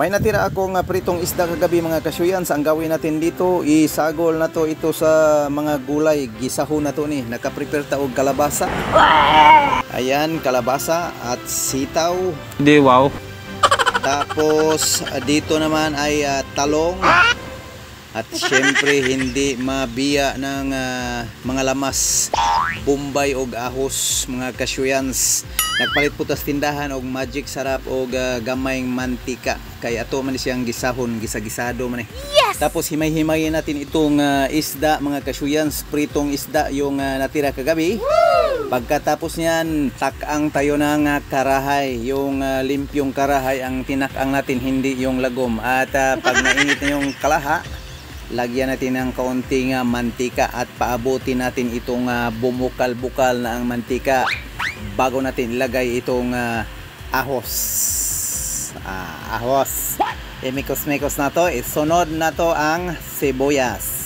May natira akong pritong isda kagabi mga kasyuyans. Ang gawin natin dito, isagol na to ito sa mga gulay. Gisaho na to ni. Nakaprepare ta og kalabasa. Ayan, kalabasa at sitaw. Hindi, wow. Tapos dito naman ay talong. At syempre hindi mabiya ng mga lamas, bombay og ahos mga kasyuyans. Nagpalit po tas tindahan og magic sarap og gamayng mantika. Kay ato man siyang gisahon, gisagisado man eh. Yes! Tapos himay-himayin natin itong isda mga kasyuyans, pritong isda yung natira kagabi. Woo! Pagkatapos niyan, takang tayo ng karahay, yung limpyong karahay ang tinakang natin, hindi yung lagom. At pag nainit na yung kalaha, lagyan natin ng kaunting mantika at paabutin natin itong bumukal-bukal na ang mantika bago natin ilagay itong ahos. Ahos. Imikos-mikos na to. Isunod na to ang sibuyas.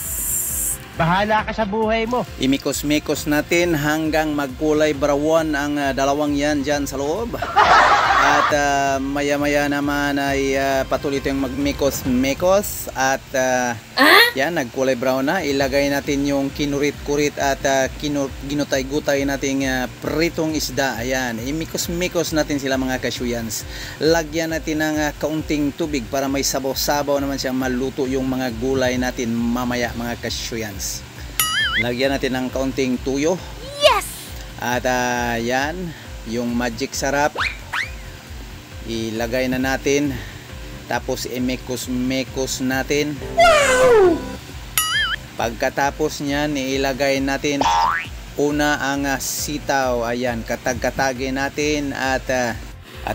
Bahala ka sa buhay mo. Imikos-mikos natin hanggang magkulay brown ang dalawang yan dyan sa loob. At maya-maya naman ay patuloy tayong magmikos-mikos at yan, nagkulay brown na. Ilagay natin yung kinurit-kurit at ginutay-gutay nating pritong isda. Ayan, imikos-mikos natin sila mga kasyuyans. Lagyan natin ng kaunting tubig para may sabaw-sabaw naman siya maluto yung mga gulay natin mamaya mga kasyuyans. Lagyan natin ng kaunting tuyo. Yes! At yan, yung magic sarap. Ilagay na natin. Tapos imekos-mekos natin. Wow! Pagkatapos niyan, ilagay natin una ang sitaw. Ayan, katag-katagin natin at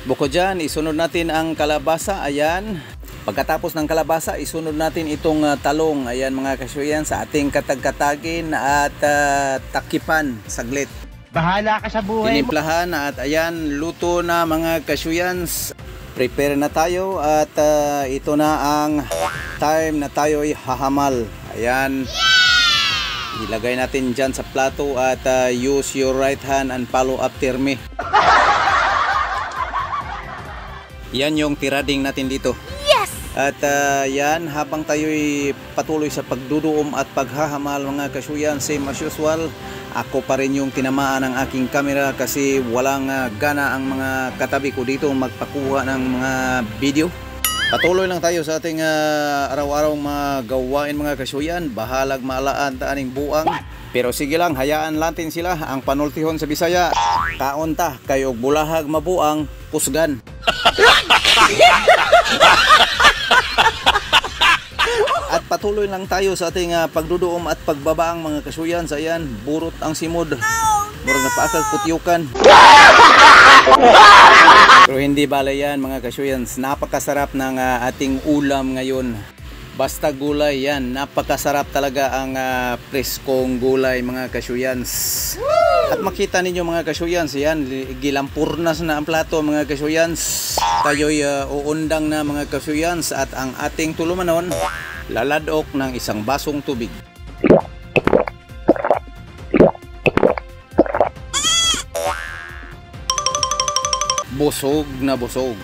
bukod dyan, isunod natin ang kalabasa. Ayan. Pagkatapos ng kalabasa, isunod natin itong talong. Ayan mga kasyuyans, sa ating katag-katagin at takipan saglit. Bahala ka sa buhay mo. Tinimplahan at ayan, luto na mga kasyuyans. Prepare na tayo at ito na ang time na tayo ay hahamal. Ayan. Ilagay natin dyan sa plato at use your right hand and follow after me. Yan yung tirading natin dito. Yes! At yan, habang tayo'y patuloy sa pagduduom at paghahamal mga kasyuyan, same as usual, ako pa rin yung tinamaan ng aking camera kasi walang gana ang mga katabi ko dito magpakuha ng mga video. Patuloy lang tayo sa ating araw-araw magawain mga kasyuyan. Bahalag maalaan ta aning buang. Pero sige lang, hayaan natin sila. Ang panultihon sa Bisaya, kaunta kayo bulahag mabuang pusgan. At patuloy lang tayo sa ating pagduduom at pagbabaang mga kasyuyan. Sa yan, burot ang simod. Murag na paakag putyukan. Pero hindi bala yan mga kasyuyan. Napakasarap ng ating ulam ngayon. Basta gulay yan. Napakasarap talaga ang preskong gulay mga kasyuyans. At makita ninyo mga kasyuyans, yan, gilampurnas na ang plato mga kasyuyans. Tayo'y uundang na mga kasyuyans at ang ating tulumanon, laladok ng isang basong tubig. Busog na busog.